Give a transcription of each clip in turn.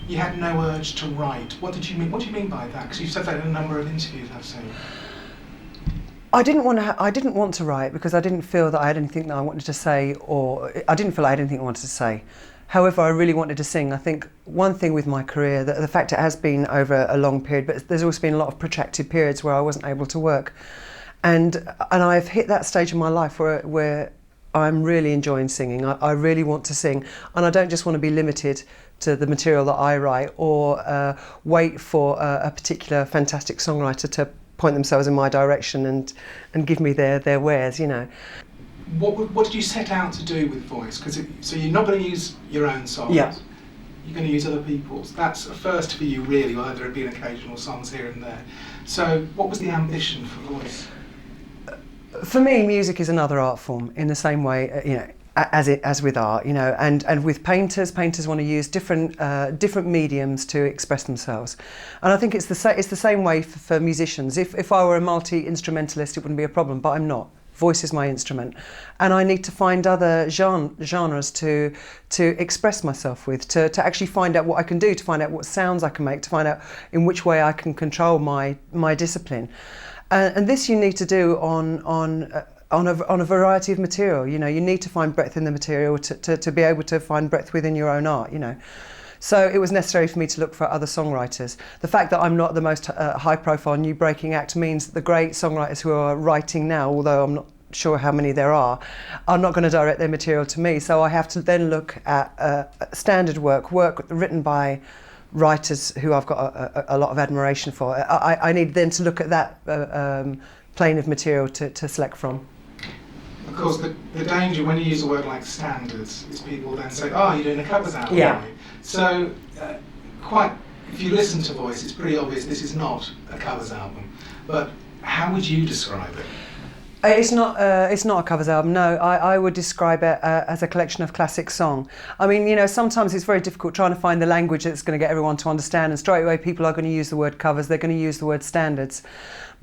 you had no urge to write. What did you mean? What do you mean by that? Because you've said that in a number of interviews I've seen. I didn't want to write because I didn't feel that I had anything that I wanted to say, or I didn't feel I had anything I wanted to say. However, I really wanted to sing. I think one thing with my career, that the fact it has been over a long period, but there's also been a lot of protracted periods where I wasn't able to work. And I've hit that stage in my life where I'm really enjoying singing. I really want to sing, and I don't just want to be limited to the material that I write, or wait for a particular fantastic songwriter to point themselves in my direction and give me their wares, you know. What did you set out to do with voice? So you're not going to use your own songs. Yeah. You're going to use other people's. That's a first for you, really, although there have been occasional songs here and there. So what was the ambition for voice? For me, music is another art form in the same way, you know, as with art, you know, and with painters want to use different mediums to express themselves, and I think it's the same way for musicians. If I were a multi-instrumentalist, it wouldn't be a problem, but I'm not. Voice is my instrument, and I need to find other genres to express myself with, to actually find out what I can do, to find out what sounds I can make, to find out in which way I can control my discipline, and this you need to do on a variety of material. You know, you need to find breadth in the material to be able to find breadth within your own art, you know. So it was necessary for me to look for other songwriters. The fact that I'm not the most high-profile new breaking act means that the great songwriters who are writing now, although I'm not sure how many there are not going to direct their material to me. So I have to then look at standard work written by writers who I've got a lot of admiration for. I need then to look at that plane of material to select from. Of course, the danger when you use a word like standards is people then say, oh, you're doing a covers album, yeah. Aren't you? So, if you listen to Voice, it's pretty obvious this is not a covers album. But how would you describe it? It's not a covers album, no. I would describe it as a collection of classic song. I mean, you know, sometimes it's very difficult trying to find the language that's going to get everyone to understand, and straight away people are going to use the word covers, they're going to use the word standards.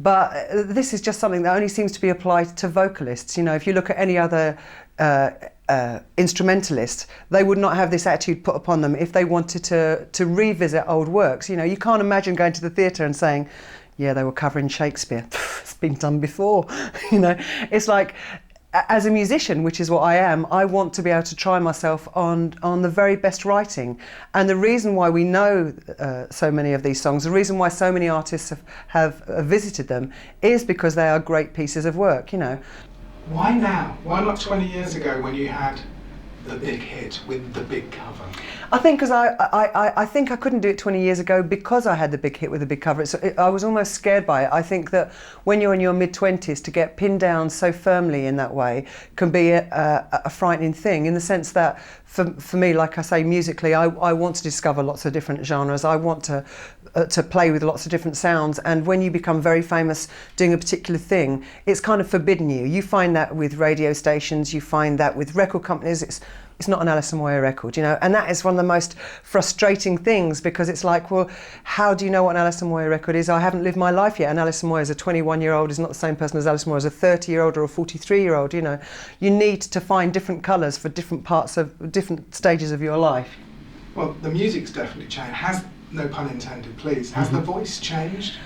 But this is just something that only seems to be applied to vocalists. You know, if you look at any other instrumentalist, they would not have this attitude put upon them if they wanted to revisit old works. You know, you can't imagine going to the theatre and saying, yeah, they were covering Shakespeare. It's been done before. You know, it's like, as a musician, which is what I am, I want to be able to try myself on the very best writing. And the reason why we know so many of these songs, the reason why so many artists have visited them, is because they are great pieces of work, you know. Why now? Why not 20 years ago when you had the big hit with the big cover? I think because I think I couldn't do it 20 years ago because I had the big hit with the big cover. I was almost scared by it. I think that when you're in your mid-20s, to get pinned down so firmly in that way can be a frightening thing, in the sense that for me, like I say, musically, I want to discover lots of different genres. I want to play with lots of different sounds, and when you become very famous doing a particular thing, it's kind of forbidden you. You find that with radio stations, you find that with record companies. It's not an Alison Moyet record, you know, and that is one of the most frustrating things, because it's like, well, how do you know what an Alison Moyet record is? I haven't lived my life yet, and Alison Moyet as a 21-year-old is not the same person as Alison Moyet as a 30-year-old or a 43-year-old, you know. You need to find different colours for different parts of different stages of your life. Well, the music's definitely changed. No pun intended, please. Has the voice changed?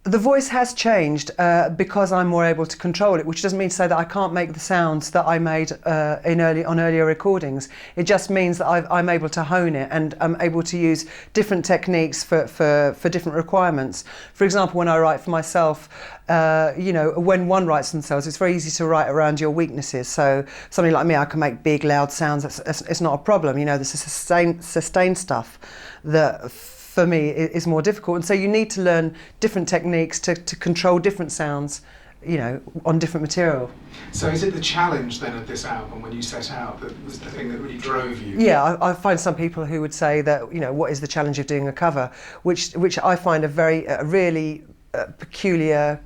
The voice has changed because I'm more able to control it, which doesn't mean to say that I can't make the sounds that I made on earlier recordings. It just means that I'm able to hone it, and I'm able to use different techniques for different requirements. For example, when I write for myself, you know, when one writes themselves, it's very easy to write around your weaknesses. So somebody like me, I can make big, loud sounds. It's not a problem. You know, there's sustained stuff that for me is more difficult, and so you need to learn different techniques to control different sounds, you know, on different material. So is it the challenge then of this album when you set out that was the thing that really drove you? Yeah, I find some people who would say that, you know, what is the challenge of doing a cover, which I find a really peculiar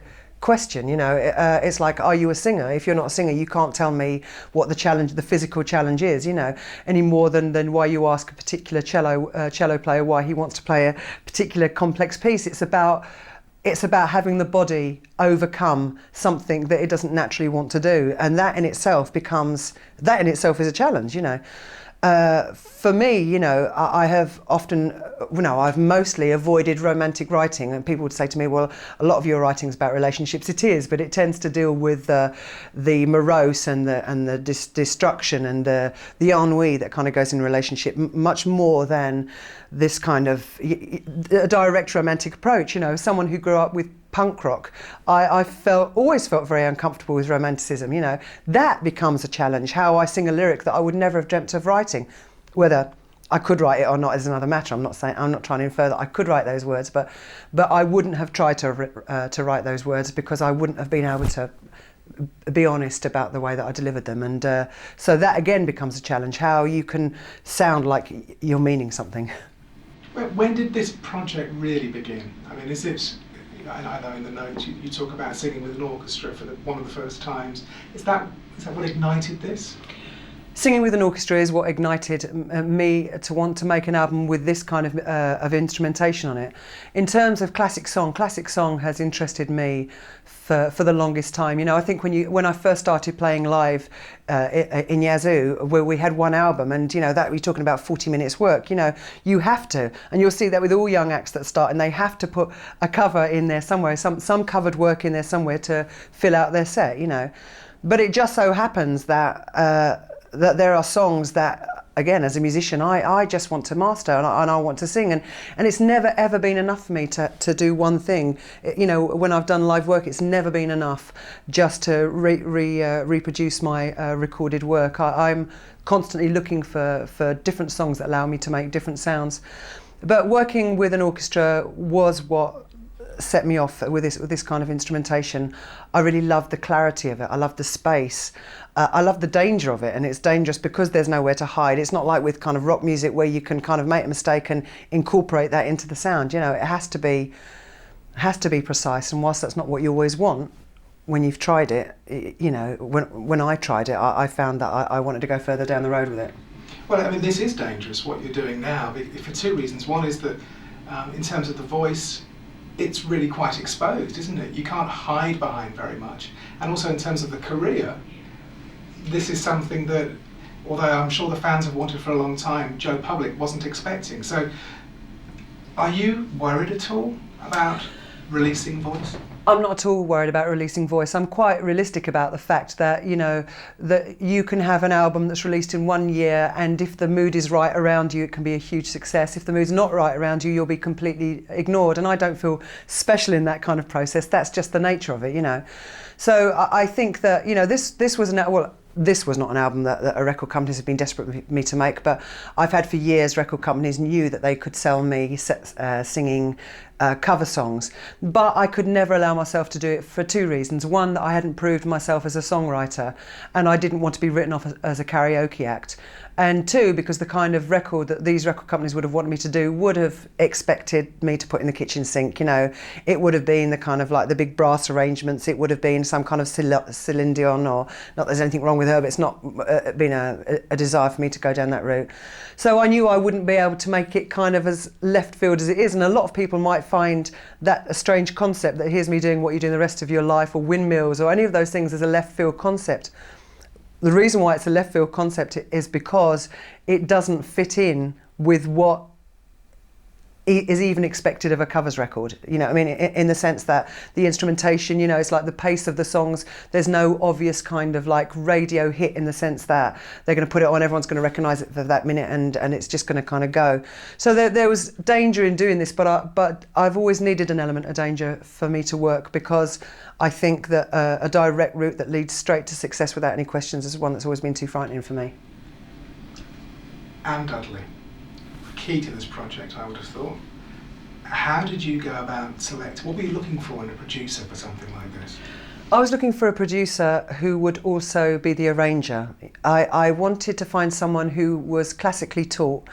question. You know, it's like, are you a singer? If you're not a singer, you can't tell me what the physical challenge is, you know, any more than why you ask a particular cello player why he wants to play a particular complex piece. It's about having the body overcome something that it doesn't naturally want to do, and that in itself is a challenge, you know. For me, I have often, I've mostly avoided romantic writing, and people would say to me, well, a lot of your writing is about relationships. It is, but it tends to deal with the morose and the destruction and the ennui that kind of goes in a relationship, much more than this kind of a direct romantic approach. Someone who grew up with punk rock, I always felt very uncomfortable with romanticism. That becomes a challenge. How I sing a lyric that I would never have dreamt of writing, whether I could write it or not is another matter. I'm not trying to infer that I could write those words, but I wouldn't have tried to write those words because I wouldn't have been able to be honest about the way that I delivered them. And so that again becomes a challenge. How you can sound like you're meaning something. When did this project really begin? I mean, is it? I know in the notes you talk about singing with an orchestra for one of the first times. Is that what ignited this? Singing with an orchestra is what ignited me to want to make an album with this kind of instrumentation on it. In terms of classic song has interested me for the longest time. I think when I first started playing live in Yazoo, where we had one album, and that we're talking about 40 minutes work. You have to, and you'll see that with all young acts that start, and they have to put a cover in there somewhere, some covered work in there somewhere to fill out their set. But it just so happens that that there are songs that, again, as a musician, I just want to master and I want to sing, and it's never ever been enough for me to do one thing. When I've done live work, it's never been enough just to reproduce my recorded work. I'm constantly looking for different songs that allow me to make different sounds. But working with an orchestra was what set me off with this kind of instrumentation. I really love the clarity of it. I love the space. I love the danger of it, and it's dangerous because there's nowhere to hide. It's not like with kind of rock music where you can kind of make a mistake and incorporate that into the sound. It has to be precise, and whilst that's not what you always want, when you've tried it, when I tried it, I found that I wanted to go further down the road with it. Well, I mean, this is dangerous, what you're doing now, for two reasons. One is that in terms of the voice, it's really quite exposed, isn't it? You can't hide behind very much. And also in terms of the career, this is something that, although I'm sure the fans have wanted for a long time, Joe Public wasn't expecting. So are you worried at all about releasing voice? I'm not at all worried about releasing voice. I'm quite realistic about the fact that, that you can have an album that's released in 1 year, and if the mood is right around you, it can be a huge success. If the mood's not right around you, you'll be completely ignored. And I don't feel special in that kind of process. That's just the nature of it, So I think that, this was this was not an album that a record companies have been desperate for me to make, but I've had for years record companies knew that they could sell me singing cover songs, but I could never allow myself to do it for two reasons. One, that I hadn't proved myself as a songwriter, and I didn't want to be written off as a karaoke act. And two, because the kind of record that these record companies would have wanted me to do would have expected me to put in the kitchen sink. It would have been the kind of like the big brass arrangements. It would have been some kind of Celine Dion, or not that there's anything wrong with her, but it's not been a desire for me to go down that route. So I knew I wouldn't be able to make it kind of as left field as it is. And a lot of people might find that a strange concept, that here's me doing what you do the rest of your life, or Windmills, or any of those things as a left field concept. The reason why it's a left field concept is because it doesn't fit in with what is even expected of a covers record. In the sense that the instrumentation, it's like the pace of the songs. There's no obvious kind of like radio hit in the sense that they're going to put it on, everyone's going to recognise it for that minute, and it's just going to kind of go. So there was danger in doing this, but I've always needed an element of danger for me to work, because I think that a direct route that leads straight to success without any questions is one that's always been too frightening for me. Anne Dudley, key to this project, I would have thought. How did you go about what were you looking for in a producer for something like this? I was looking for a producer who would also be the arranger. I wanted to find someone who was classically taught,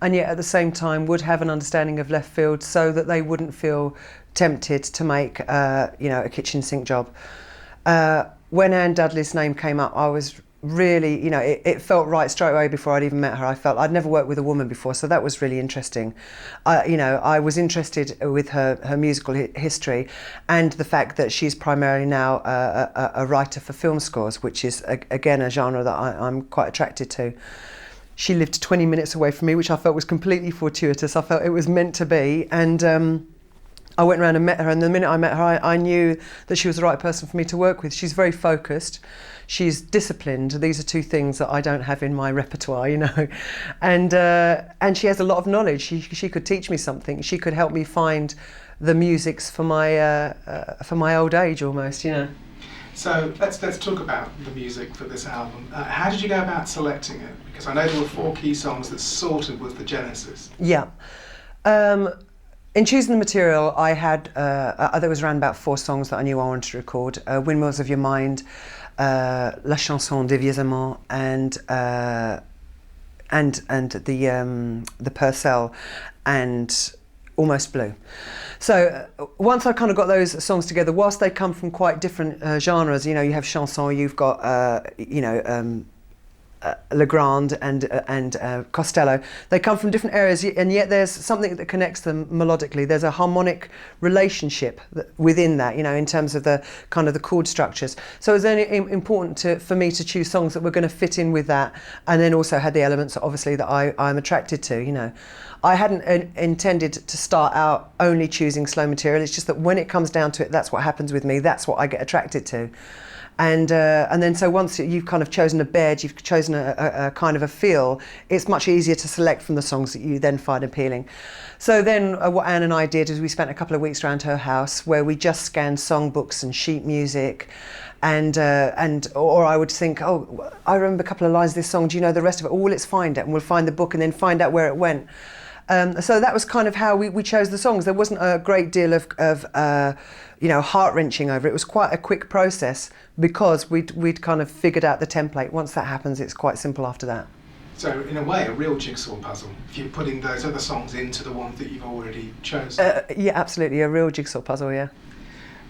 and yet at the same time would have an understanding of left field, so that they wouldn't feel tempted to make a kitchen sink job. When Anne Dudley's name came up, I was really, it felt right straight away before I'd even met her. I felt I'd never worked with a woman before, so that was really interesting. I was interested with her musical history, and the fact that she's primarily now a writer for film scores, which is again a genre that I'm quite attracted to. She lived 20 minutes away from me, which I felt was completely fortuitous. I felt it was meant to be. And I went around and met her, and the minute I met her, I knew that she was the right person for me to work with. She's very focused. She's disciplined. These are two things that I don't have in my repertoire, you know. And she has a lot of knowledge. She could teach me something. She could help me find the musics for my old age, almost, you know. So let's talk about the music for this album. How did you go about selecting it? Because I know there were 4 key songs that sort of was the genesis. Yeah. In choosing the material, I had there was around about 4 songs that I knew I wanted to record: "Windmills of Your Mind," "La Chanson des Vieux Amants," and the Purcell, and "Almost Blue." So once I kind of got those songs together, whilst they come from quite different genres, you know, you have chanson, you've got Legrand and Costello. They come from different areas, and yet there's something that connects them melodically. There's a harmonic relationship within that, you know, in terms of the kind of the chord structures. So it was only important for me to choose songs that were going to fit in with that, and then also had the elements, obviously, that I'm attracted to, you know. I hadn't intended to start out only choosing slow material. It's just that when it comes down to it, that's what happens with me. That's what I get attracted to. And then so once you've kind of chosen a bed, you've chosen a kind of a feel, it's much easier to select from the songs that you then find appealing. So then what Anne and I did is we spent a couple of weeks around her house where we just scanned songbooks and sheet music, or I would think, oh, I remember a couple of lines of this song, do you know the rest of it? Oh, well, let's find it, and we'll find the book and then find out where it went. So that was kind of how we chose the songs. There wasn't a great deal of heart-wrenching over it. It was quite a quick process because we'd kind of figured out the template. Once that happens, it's quite simple after that. So in a way, a real jigsaw puzzle, if you're putting those other songs into the ones that you've already chosen. Yeah, absolutely, a real jigsaw puzzle, yeah.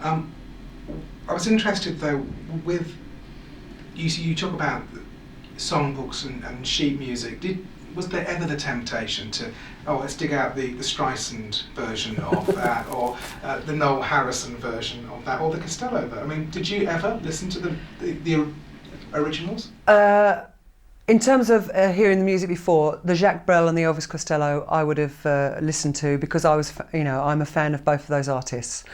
I was interested though, with, you talk about songbooks and sheet music. Was there ever the temptation to, let's dig out the Streisand version of that, or the Noel Harrison version of that, or the Costello version? I mean, did you ever listen to the originals? In terms of hearing the music before, the Jacques Brel and the Elvis Costello, I would have listened to because I'm a fan of both of those artists.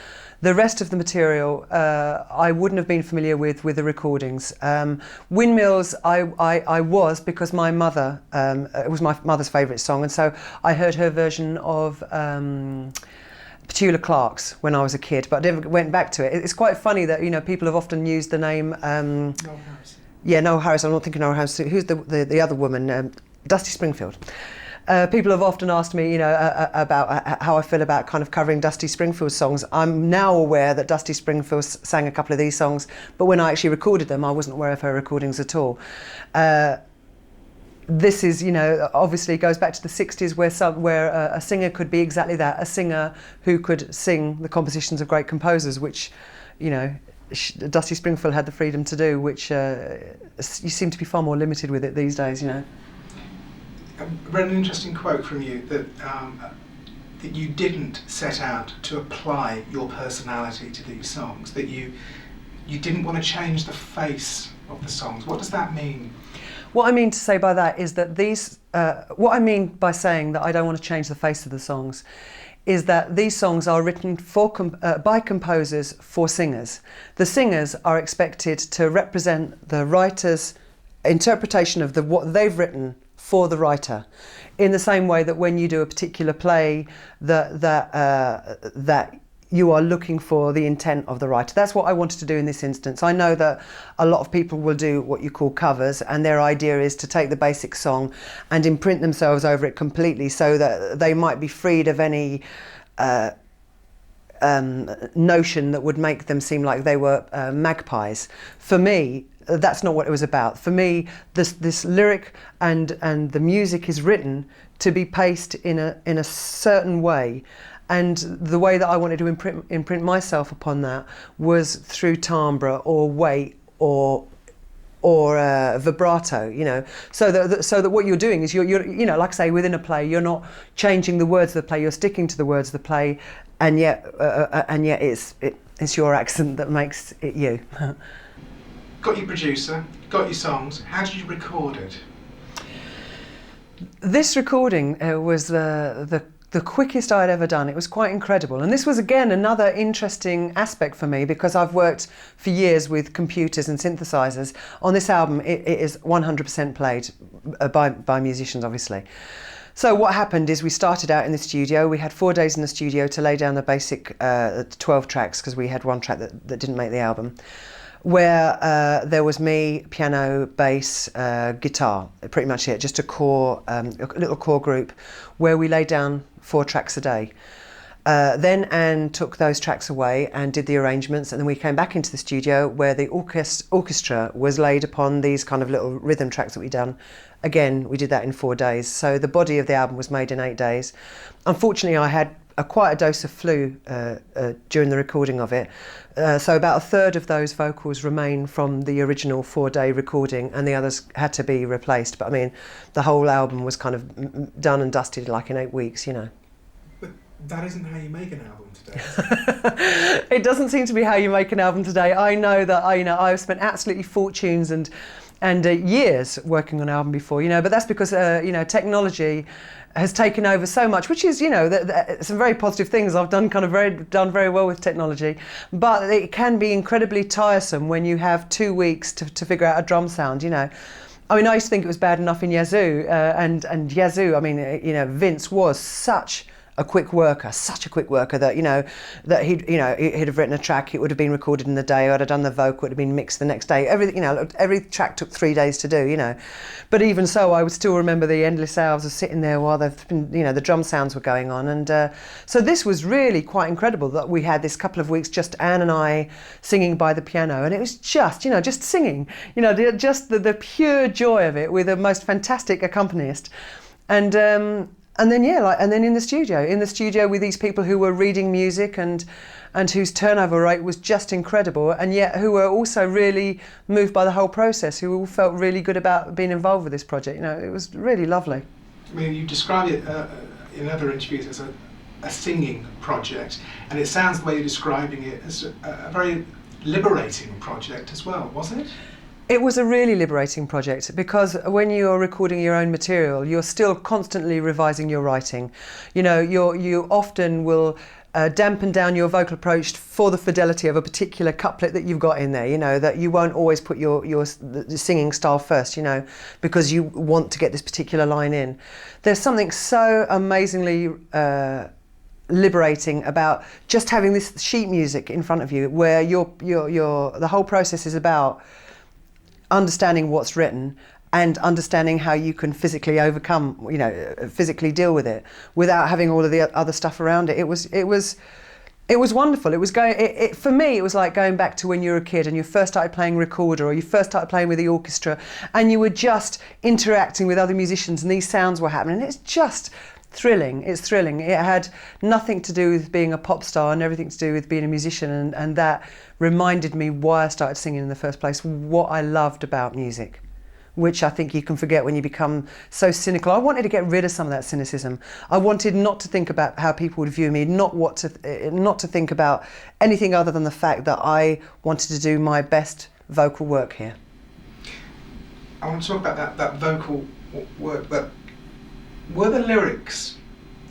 The rest of the material, I wouldn't have been familiar with the recordings. Windmills, I was, because my mother, it was my mother's favourite song, and so I heard her version of Petula Clark's when I was a kid, but I never went back to it. It's quite funny that, you know, people have often used the name... Noel Harrison. Yeah, Noel Harrison. I'm not thinking Noel Harrison. Who's the other woman? Dusty Springfield. People have often asked me, you know, about how I feel about kind of covering Dusty Springfield songs. I'm now aware that Dusty Springfield sang a couple of these songs, but when I actually recorded them, I wasn't aware of her recordings at all. This is, you know, obviously goes back to the 60s where a singer could be exactly that, a singer who could sing the compositions of great composers, which, you know, Dusty Springfield had the freedom to do, which you seem to be far more limited with it these days, you know. I read an interesting quote from you that you didn't set out to apply your personality to these songs, that you didn't want to change the face of the songs. What does that mean? What I mean to say by that is that what I mean by saying that I don't want to change the face of the songs is that these songs are written by composers for singers. The singers are expected to represent the writer's interpretation of what they've written for the writer, in the same way that when you do a particular play that you are looking for the intent of the writer. That's what I wanted to do in this instance. I know that a lot of people will do what you call covers, and their idea is to take the basic song and imprint themselves over it completely so that they might be freed of any notion that would make them seem like they were magpies. For me, that's not what it was about. For me, this lyric and the music is written to be paced in a certain way, and the way that I wanted to imprint myself upon that was through timbre or weight or vibrato, you know, so that what you're doing is you're you know, like I say, within a play, you're not changing the words of the play, you're sticking to the words of the play, and yet it's your accent that makes it you. Got your producer, got your songs. How did you record it? This recording was the quickest I'd ever done. It was quite incredible. And this was, again, another interesting aspect for me, because I've worked for years with computers and synthesizers. On this album, it is 100% played by musicians, obviously. So what happened is we started out in the studio. We had 4 days in the studio to lay down the basic 12 tracks, because we had one track that didn't make the album, where there was me, piano, bass, guitar, pretty much it, just a little core group, where we laid down 4 tracks a day. Then Anne took those tracks away and did the arrangements, and then we came back into the studio where the orchestra was laid upon these kind of little rhythm tracks that we'd done. Again, we did that in 4 days. So the body of the album was made in 8 days. Unfortunately, I had quite a dose of flu during the recording of it. So about a third of those vocals remain from the original 4-day recording, and the others had to be replaced. But I mean, the whole album was kind of done and dusted like in 8 weeks, you know. But that isn't how you make an album today. It doesn't seem to be how you make an album today. I know that I've spent absolutely fortunes and years working on an album before, you know, but that's because technology has taken over so much, which is, some very positive things. I've done very well with technology, but it can be incredibly tiresome when you have 2 weeks to figure out a drum sound, you know. I mean, I used to think it was bad enough in Yazoo, and Yazoo, I mean, Vince was such a quick worker that he'd have written a track, it would have been recorded in the day, I'd have done the vocal, it would have been mixed the next day. Every track took 3 days to do, you know. But even so, I would still remember the endless hours of sitting there while the drum sounds were going on. And so this was really quite incredible that we had this couple of weeks, just Anne and I singing by the piano, and it was just singing, just the pure joy of it with the most fantastic accompanist. And then in the studio with these people who were reading music and whose turnover rate was just incredible, and yet who were also really moved by the whole process, who all felt really good about being involved with this project. You know, it was really lovely. I mean, you describe it in other interviews as a singing project, and it sounds the way you're describing it as a very liberating project as well, wasn't it? It was a really liberating project, because when you're recording your own material, you're still constantly revising your writing. You know, you often will dampen down your vocal approach for the fidelity of a particular couplet that you've got in there, you know, that you won't always put your singing style first, you know, because you want to get this particular line in. There's something so amazingly liberating about just having this sheet music in front of you, where the whole process is about understanding what's written and understanding how you can physically overcome, physically deal with it without having all of the other stuff around it. It was wonderful. For me, it was like going back to when you were a kid and you first started playing recorder, or you first started playing with the orchestra, and you were just interacting with other musicians and these sounds were happening. It's just thrilling. It's thrilling. It had nothing to do with being a pop star and everything to do with being a musician, and that reminded me why I started singing in the first place, what I loved about music, which I think you can forget when you become so cynical. I wanted to get rid of some of that cynicism. I wanted not to think about how people would view me, not to think about anything other than the fact that I wanted to do my best vocal work here. I want to talk about that vocal work, but were the lyrics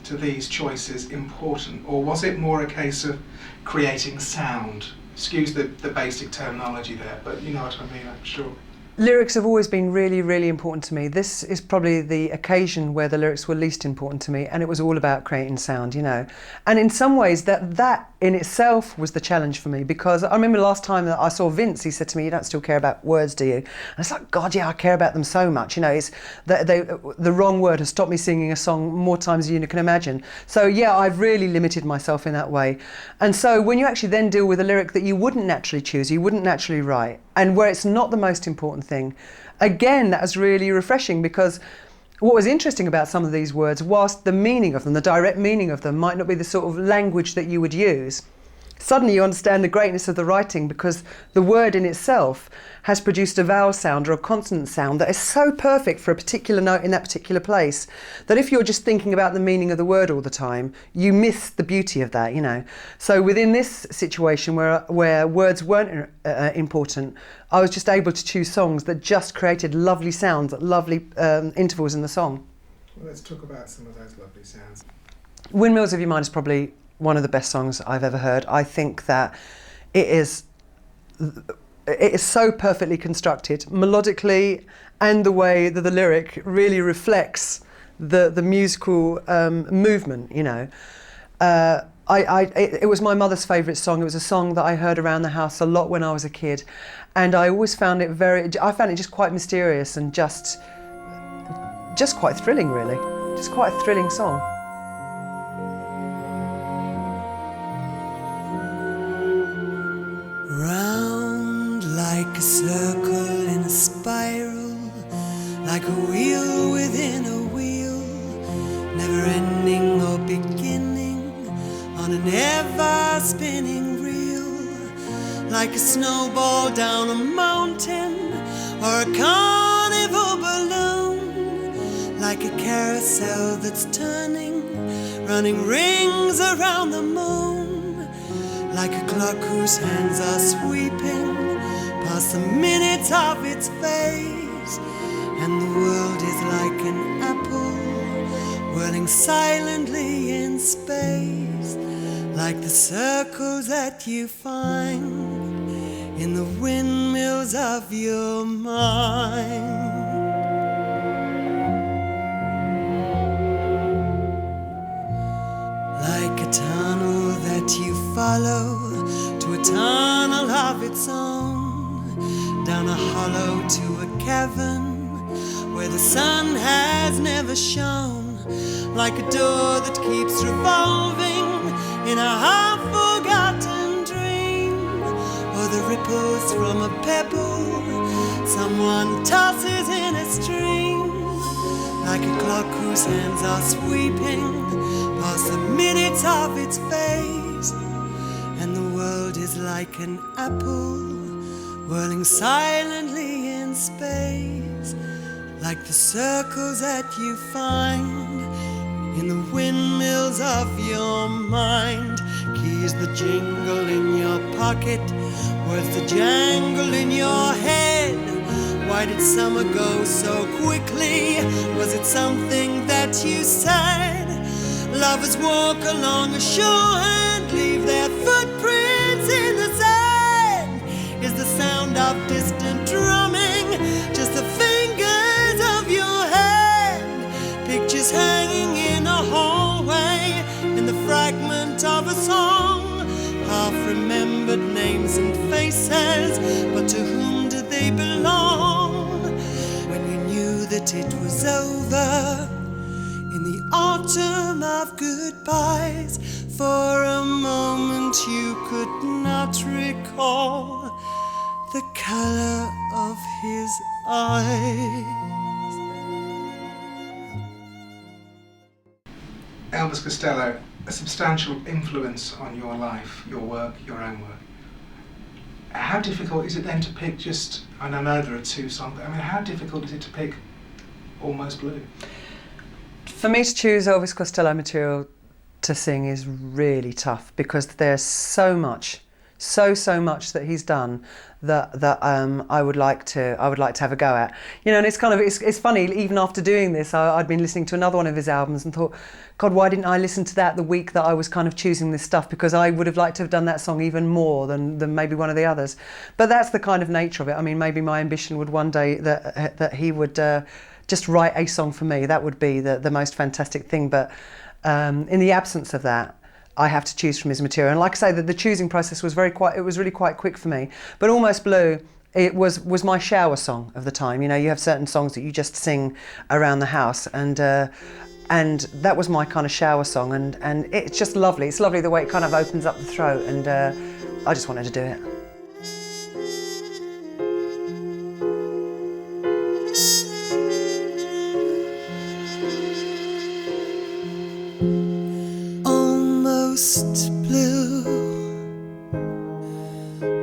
to these choices important, or was it more a case of creating sound? Excuse the basic terminology there, but you know what I mean, I'm sure. Lyrics have always been really, really important to me. This is probably the occasion where the lyrics were least important to me, and it was all about creating sound, you know. And in some ways, that in itself was the challenge for me, because I remember last time that I saw Vince, he said to me, "You don't still care about words, do you?" And it's like, God, yeah, I care about them so much, you know. It's the wrong word has stopped me singing a song more times than you can imagine. So yeah, I've really limited myself in that way. And so when you actually then deal with a lyric that you wouldn't naturally choose, you wouldn't naturally write, and where it's not the most important thing, again, that was really refreshing, because what was interesting about some of these words, whilst the meaning of them, the direct meaning of them, might not be the sort of language that you would use, suddenly you understand the greatness of the writing, because the word in itself has produced a vowel sound or a consonant sound that is so perfect for a particular note in that particular place, that if you're just thinking about the meaning of the word all the time, you miss the beauty of that, you know. So within this situation where words weren't important, I was just able to choose songs that just created lovely sounds, lovely intervals in the song. Well, let's talk about some of those lovely sounds. Windmills of Your Mind is probably one of the best songs I've ever heard. I think that it is so perfectly constructed melodically, and the way that the lyric really reflects the musical movement, you know. It was my mother's favourite song. It was a song that I heard around the house a lot when I was a kid, and I always found it just quite mysterious and just quite thrilling, really. Just quite a thrilling song. Round like a circle in a spiral, like a wheel within a wheel, never ending or beginning on an ever spinning reel, like a snowball down a mountain or a carnival balloon, like a carousel that's turning, running rings around the moon, like a clock whose hands are sweeping past the minutes of its face, and the world is like an apple whirling silently in space, like the circles that you find in the windmills of your mind. Like a tunnel that you follow to a tunnel of its own, down a hollow to a cavern where the sun has never shone, like a door that keeps revolving in a half-forgotten dream, or the ripples from a pebble someone tosses in a stream, like a clock whose hands are sweeping past the minutes of its face, and the world is like an apple whirling silently in space, like the circles that you find in the windmills of your mind. Keys that jingle in your pocket, words that jangle in your head. Why did summer go so quickly? Was it something that you said? Lovers walk along a shore and leave their footprints in the sand. Is the sound of distant drumming just the fingers of your hand? Pictures hanging in a hallway in the fragment of a song, half-remembered names and faces, but to whom do they belong? When you knew that it was over, in the autumn of goodbyes, for a moment you could not recall the color of his eyes. Elvis Costello, a substantial influence on your life, your work, your own work. How difficult is it then to pick just, and I know there are two songs, I mean, how difficult is it to pick Almost Blue? For me to choose Elvis Costello material to sing is really tough, because there's so much that he's done that I would like to have a go at, you know. And it's funny, even after doing this, I'd been listening to another one of his albums and thought, God, why didn't I listen to that the week that I was kind of choosing this stuff, because I would have liked to have done that song even more than maybe one of the others. But that's the kind of nature of it. I mean, maybe my ambition would one day that he would just write a song for me. That would be the most fantastic thing. But in the absence of that, I have to choose from his material. And like I say, the choosing process was really quite quick for me. But Almost Blue, it was my shower song of the time. You know, you have certain songs that you just sing around the house, and that was my kind of shower song. And it's just lovely. It's lovely the way it kind of opens up the throat, and I just wanted to do it. Almost blue,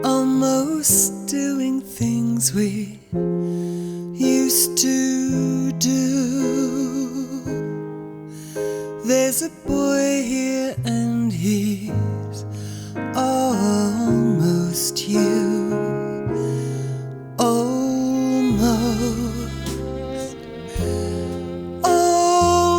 almost doing things we used to do. There's a boy here and he's almost you. Almost, almost.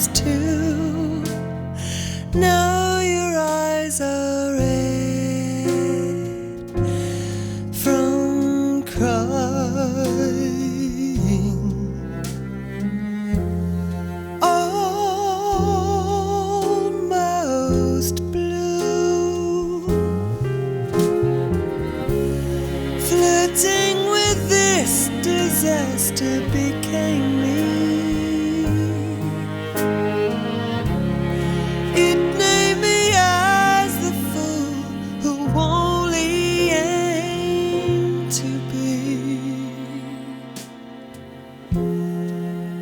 used to. Now your eyes are red from crying. Almost blue, flirting with this disaster became me. It named me as the fool who only aimed to be.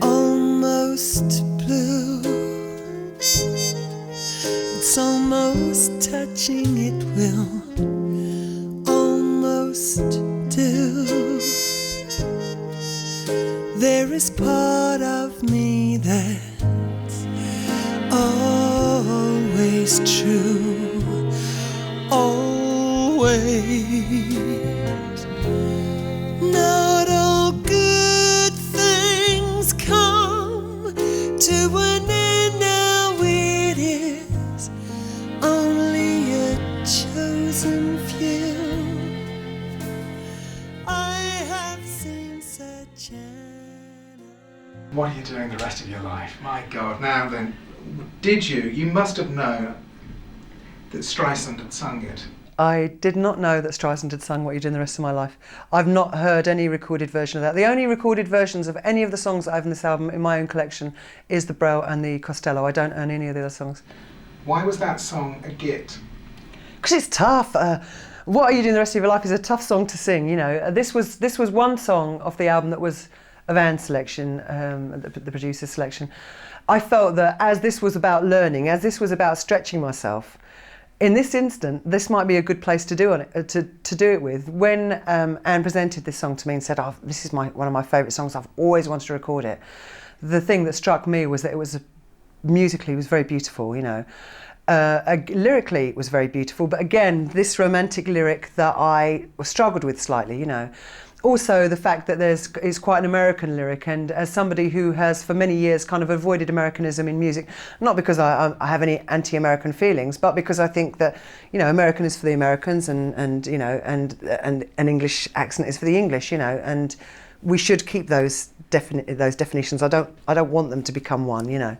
Almost blue, it's almost touching, it will almost do. There is part of me that's always true, always. Not all good things come to an end, now it is only a chosen few. I have seen such an. What are you doing the rest of your life? My God. Now then, you must have known that Streisand had sung it. I did not know that Streisand had sung What You Do in the Rest of My Life. I've not heard any recorded version of that. The only recorded versions of any of the songs that I have in this album in my own collection is the Brel and the Costello. I don't own any of the other songs. Why was that song a git? Because it's tough. What Are You Doing the Rest of Your Life is a tough song to sing. You know, this was one song off the album that was of Anne's selection, the producer's selection. I felt that as this was about learning, as this was about stretching myself, in this instant, this might be a good place to do it with. When Anne presented this song to me and said, "Oh, this is one of my favourite songs. I've always wanted to record it." The thing that struck me was that it was musically, it was very beautiful. You know, lyrically, it was very beautiful. But again, this romantic lyric that I struggled with slightly. You know. Also, the fact that it's quite an American lyric, and as somebody who has for many years kind of avoided Americanism in music, not because I have any anti-American feelings, but because I think that, you know, American is for the Americans, and you know, and an English accent is for the English, you know, and we should keep those definitions. I don't want them to become one, you know.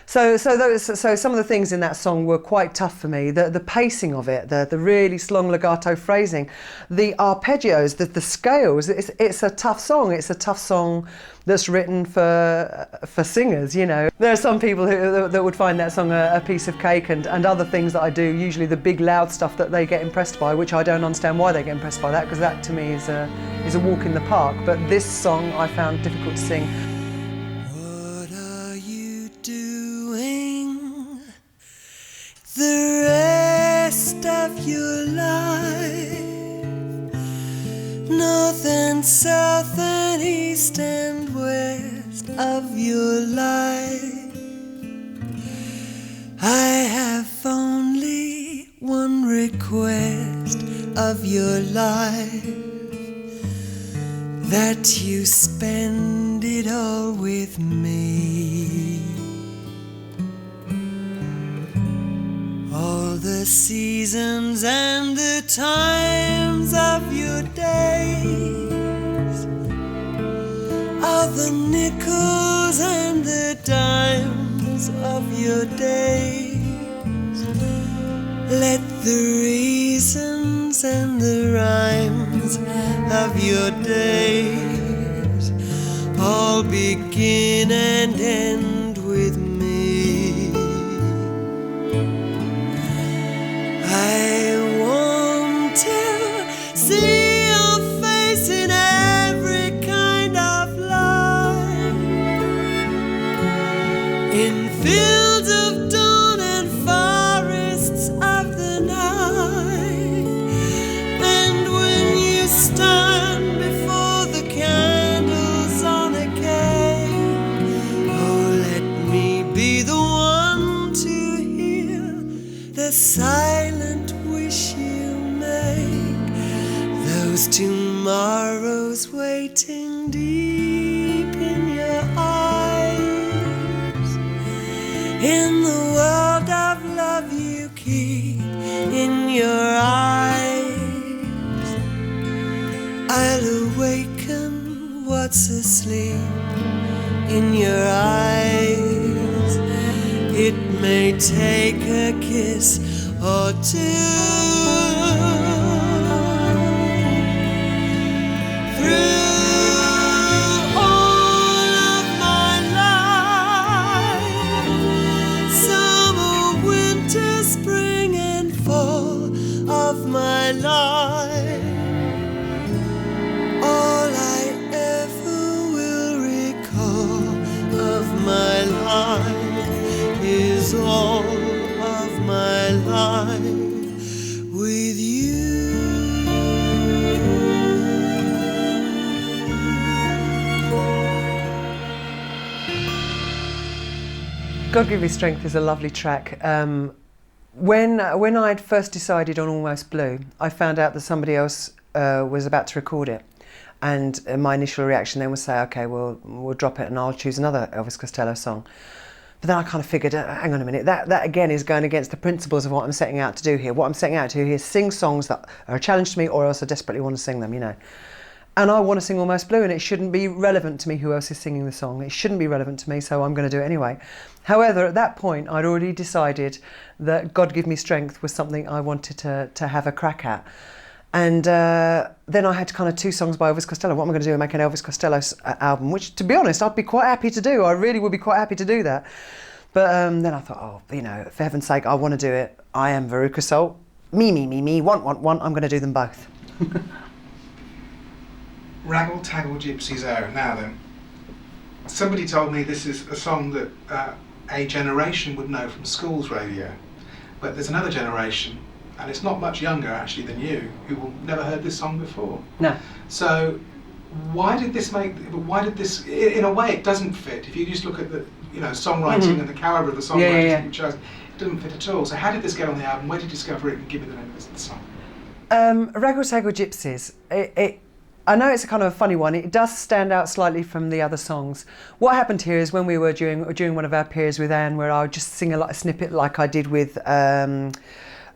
So some of the things in that song were quite tough for me. The pacing of it, the really long legato phrasing, the arpeggios, the scales. It's a tough song. It's a tough song that's written for singers. You know, there are some people that would find that song a piece of cake, and other things that I do. Usually the big loud stuff that they get impressed by, which I don't understand why they get impressed by that, because that to me is a walk in the park. But this song I found difficult to sing. The rest of your life, north and south and east and west of your life, I have only one request of your life, that you spend it all with me. All the seasons and the times of your days, all the nickels and the dimes of your days. Let the reasons and the rhymes of your days all begin and end with me. I want to see your face in every kind of light, in fields of dawn and forests of the night. And when you stand before the candles on a cave, oh, let me be the one to hear the silent wish you make, those tomorrows waiting deep in your eyes. in the world of love you keep in your eyes. I'll awaken what's asleep in your eyes. It may take a kiss or two. Through all of my life, summer, winter, spring and fall of my life, all I ever will recall of my life is all of my life with you. God Give Me Strength is a lovely track. When I'd first decided on Almost Blue, I found out that somebody else was about to record it. And my initial reaction then was say, okay, well, we'll drop it and I'll choose another Elvis Costello song. But then I kind of figured, hang on a minute, that again is going against the principles of what I'm setting out to do here. What I'm setting out to do here is sing songs that are a challenge to me, or else I desperately want to sing them, you know. And I want to sing Almost Blue, and it shouldn't be relevant to me who else is singing the song. It shouldn't be relevant to me, so I'm going to do it anyway. However, at that point, I'd already decided that God Give Me Strength was something I wanted to have a crack at. And then I had kind of two songs by Elvis Costello. What am I going to do? Make an Elvis Costello album, which, to be honest, I'd be quite happy to do. I really would be quite happy to do that. But then I thought, oh, you know, for heaven's sake, I want to do it. I am Veruca Salt. Me, want. I'm going to do them both. Raggle Taggle Gypsies O. Now then, somebody told me this is a song that a generation would know from school's radio. But there's another generation, and it's not much younger actually than you, who will never heard this song before. No. So why did this, in a way it doesn't fit. If you just look at the, you know, songwriting and the calibre of the songwriters you chose, it doesn't fit at all. So how did this get on the album? Where did you discover it and give it the name of the song? Raggle Taggle Gypsies, I know it's a kind of a funny one. It does stand out slightly from the other songs. What happened here is when we were during one of our appears with Anne, where I would just sing a snippet like I did with The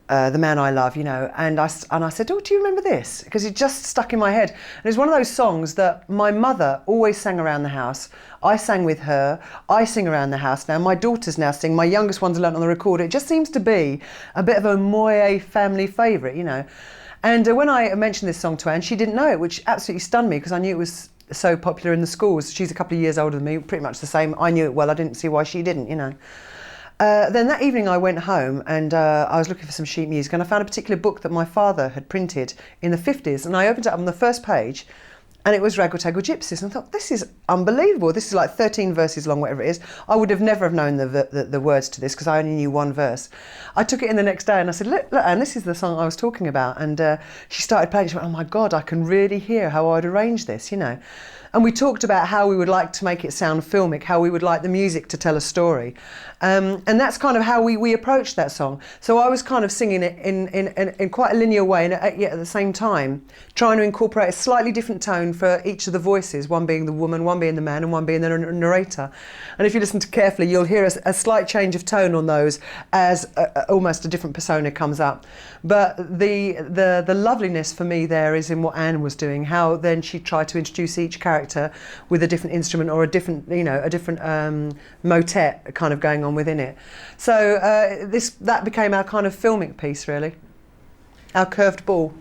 Man I Love, you know, and I said, oh, do you remember this? Because it just stuck in my head. And it's one of those songs that my mother always sang around the house. I sang with her. I sing around the house now. My daughters now sing. My youngest one's learnt on the recorder. It just seems to be a bit of a Moyet family favourite, you know. And when I mentioned this song to Anne, she didn't know it, which absolutely stunned me because I knew it was so popular in the schools. She's a couple of years older than me, pretty much the same. I knew it well. I didn't see why she didn't, you know. Then that evening I went home and I was looking for some sheet music, and I found a particular book that my father had printed in the 50s, and I opened it up on the first page and it was Raggle Taggle Gypsies, and I thought, this is unbelievable. This is like 13 verses long, whatever it is. I would have never have known the words to this because I only knew one verse. I took it in the next day and I said, look Anne, this is the song I was talking about. And she started playing. She went, oh my God, I can really hear how I'd arrange this, you know. And we talked about how we would like to make it sound filmic, how we would like the music to tell a story. And that's kind of how we approached that song. So I was kind of singing it in quite a linear way, and yet at the same time trying to incorporate a slightly different tone for each of the voices, one being the woman, one being the man, and one being the narrator. And if you listen to carefully, you'll hear a slight change of tone on those as almost a different persona comes up. But the loveliness for me there is in what Anne was doing, how then she tried to introduce each character with a different instrument or a different motet kind of going on within it. So that became our kind of filmic piece, really, our curved ball.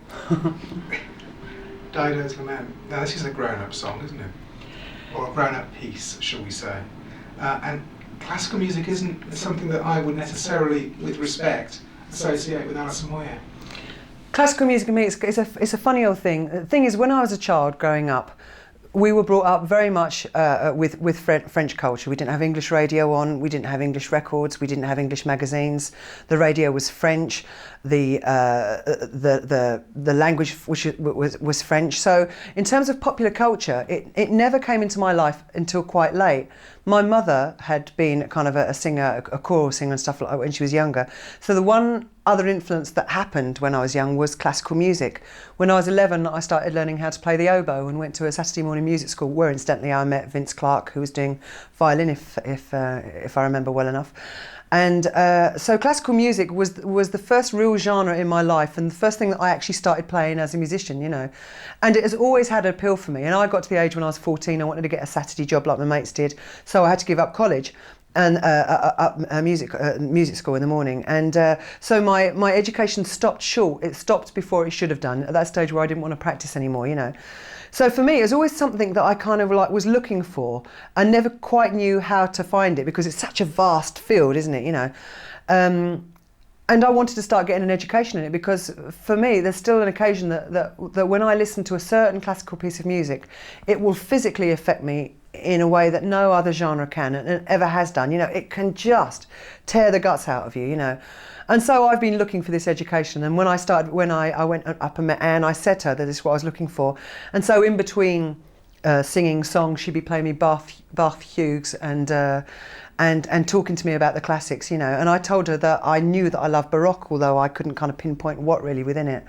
Dido's Lament. Now this is a grown-up song, isn't it? Or a grown-up piece, shall we say. And classical music isn't something that I would necessarily, with respect, associate with Alison Moyet. Classical music to me, it's a funny old thing. The thing is, when I was a child growing up, we were brought up very much with French culture. We didn't have English radio on, we didn't have English records, we didn't have English magazines. The radio was French, the language was French. So in terms of popular culture, it never came into my life until quite late. My mother had been kind of a singer, a choral singer and stuff like that when she was younger. So the one other influence that happened when I was young was classical music. When I was 11, I started learning how to play the oboe and went to a Saturday morning music school where incidentally I met Vince Clarke, who was doing violin, if I remember well enough. And so classical music was the first real genre in my life, and the first thing that I actually started playing as a musician, you know. And it has always had an appeal for me. And I got to the age when I was 14, I wanted to get a Saturday job like my mates did, so I had to give up college and music school in the morning. And so my education stopped short. It stopped before it should have done, at that stage where I didn't want to practice anymore, you know. So for me, it was always something that I kind of like was looking for and never quite knew how to find it, because it's such a vast field, isn't it, you know. And I wanted to start getting an education in it, because for me, there's still an occasion that when I listen to a certain classical piece of music, it will physically affect me in a way that no other genre can and ever has done. You know, it can just tear the guts out of you, you know. And so I've been looking for this education, and when I went up and met Anne, I said to her that this is what I was looking for. And so in between singing songs, she'd be playing me Bach fugues and talking to me about the classics, you know. And I told her that I knew that I loved Baroque, although I couldn't kind of pinpoint what really within it.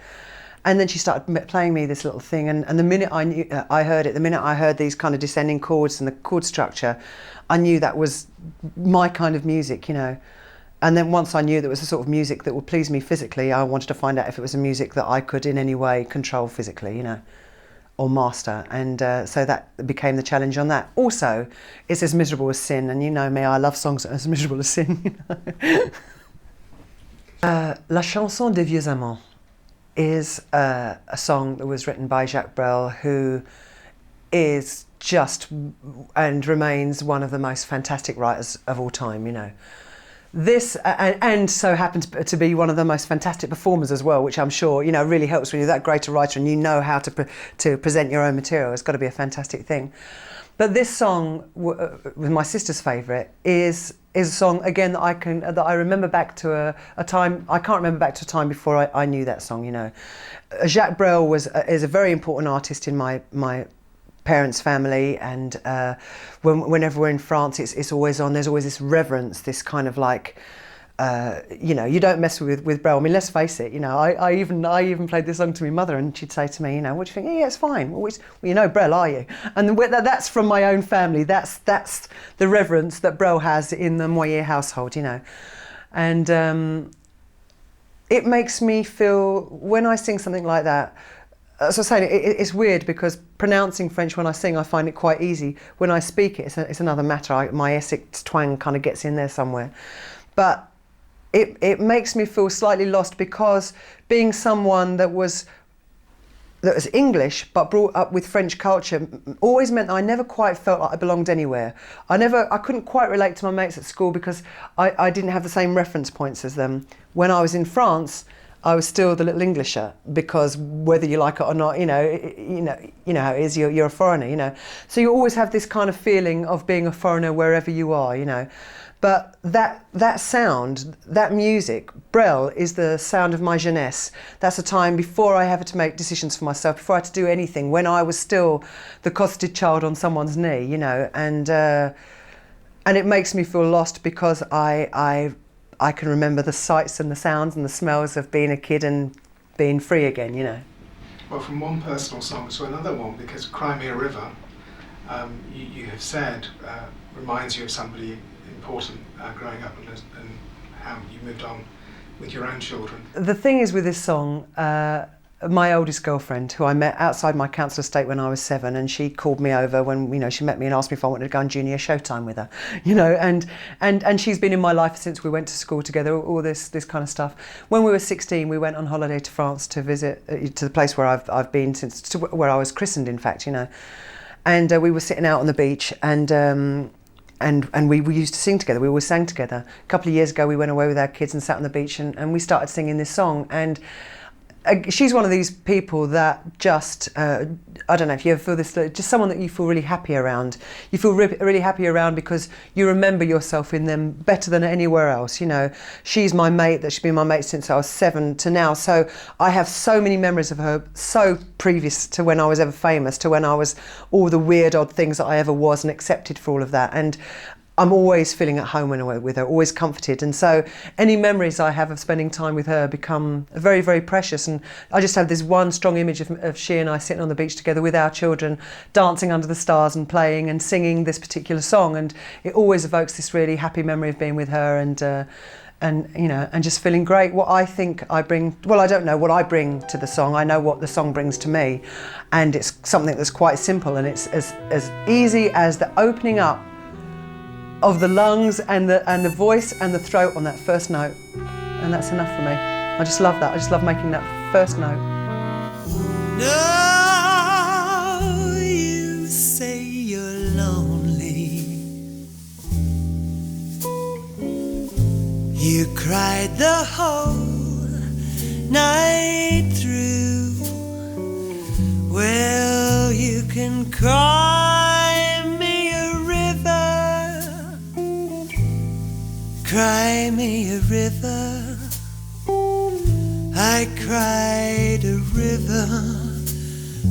And then she started playing me this little thing, and the minute I heard it, the minute I heard these kind of descending chords and the chord structure, I knew that was my kind of music, you know. And then once I knew there was a sort of music that would please me physically, I wanted to find out if it was a music that I could in any way control physically, you know, or master. And so that became the challenge on that. Also, it's as miserable as sin, and you know me, I love songs that are as miserable as sin, you know. La chanson des vieux amants is a song that was written by Jacques Brel, who is just and remains one of the most fantastic writers of all time, you know. This and so happens to be one of the most fantastic performers as well, which I'm sure, you know, really helps when you're that great a writer and you know how to present your own material. It's got to be a fantastic thing. But this song, with my sister's favourite, is a song again that I remember back to a time. I can't remember back to a time before I knew that song. You know, Jacques Brel is a very important artist in my parents' family, and whenever we're in France, it's always on. There's always this reverence, this kind of like, you know, you don't mess with Brel. I mean, let's face it. You know, I even played this song to my mother, and she'd say to me, you know, what do you think? Yeah, it's fine. Well, you know Brel, are you? And that's from my own family. That's the reverence that Brel has in the Moyet household. You know, and it makes me feel when I sing something like that. As I was saying, it's weird because pronouncing French when I sing, I find it quite easy. When I speak it, it's another matter. My Essex twang kind of gets in there somewhere. But it makes me feel slightly lost, because being someone that was English but brought up with French culture always meant I never quite felt like I belonged anywhere. I couldn't quite relate to my mates at school because I didn't have the same reference points as them. When I was in France, I was still the little Englisher, because whether you like it or not, you know how it is. You're a foreigner, you know. So you always have this kind of feeling of being a foreigner wherever you are, you know. But that sound, that music, Brel is the sound of my jeunesse. That's a time before I had to make decisions for myself, before I had to do anything, when I was still the cosseted child on someone's knee, you know. And it makes me feel lost, because I can remember the sights and the sounds and the smells of being a kid and being free again, you know. Well, from one personal song to another one, because Cry Me a River, you have said, reminds you of somebody important growing up, and how you moved on with your own children. The thing is with this song, my oldest girlfriend, who I met outside my council estate when I was 7, and she called me over when, you know, she met me and asked me if I wanted to go on junior showtime with her, you know, and she's been in my life since we went to school together, all this kind of stuff. When we were 16, we went on holiday to France to visit to the place where I've been since, where I was christened, in fact, you know, and we were sitting out on the beach, and we used to sing together. We always sang together. A couple of years ago, we went away with our kids and sat on the beach, and we started singing this song. And she's one of these people that just, I don't know if you ever feel this, just someone that you feel really happy around. You feel really happy around because you remember yourself in them better than anywhere else, you know. She's my mate, she's been my mate since I was 7 to now, so I have so many memories of her, so previous to when I was ever famous, to when I was all the weird odd things that I ever was and accepted for all of that. And I'm always feeling at home when I'm with her, always comforted. And so any memories I have of spending time with her become very, very precious. And I just have this one strong image of she and I sitting on the beach together with our children, dancing under the stars and playing and singing this particular song. And it always evokes this really happy memory of being with her and you know, and just feeling great. What I think I bring, well, I don't know what I bring to the song. I know what the song brings to me, and it's something that's quite simple, and it's as easy as the opening up of the lungs and the voice and the throat on that first note, and that's enough for me. I just love that. I just love making that first note. No, you say you're lonely. You cried the whole night through. Well, you can cry me a river, cry me a river. I cried a river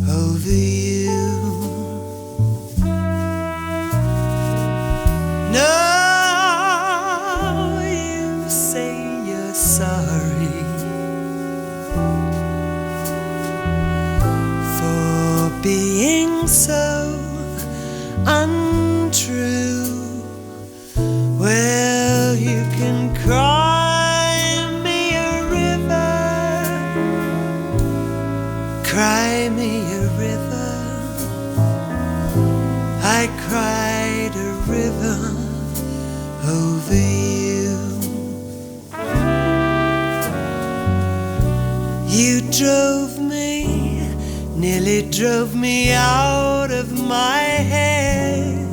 over you. No, sorry for being so untrue. Well, you can cry me a river, cry me a river. I cried a river over you. You drove me, nearly drove me out of my head,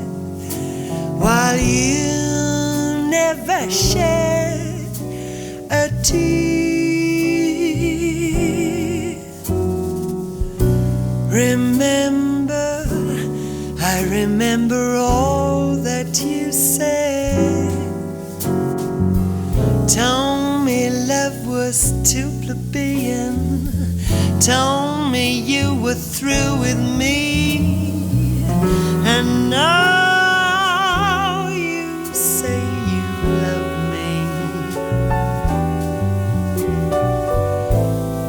while you never shed a tear. Remember, I remember all that you said. Told me love was too plebeian, told me you were through with me, and now you say you love me.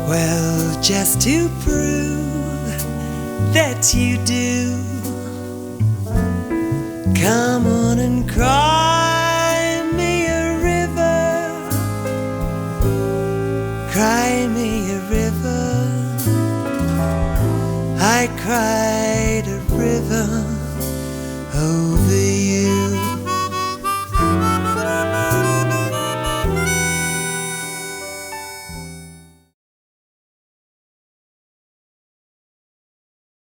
Well, just to prove that you do, come on and cry me a river, cry me a river. I cried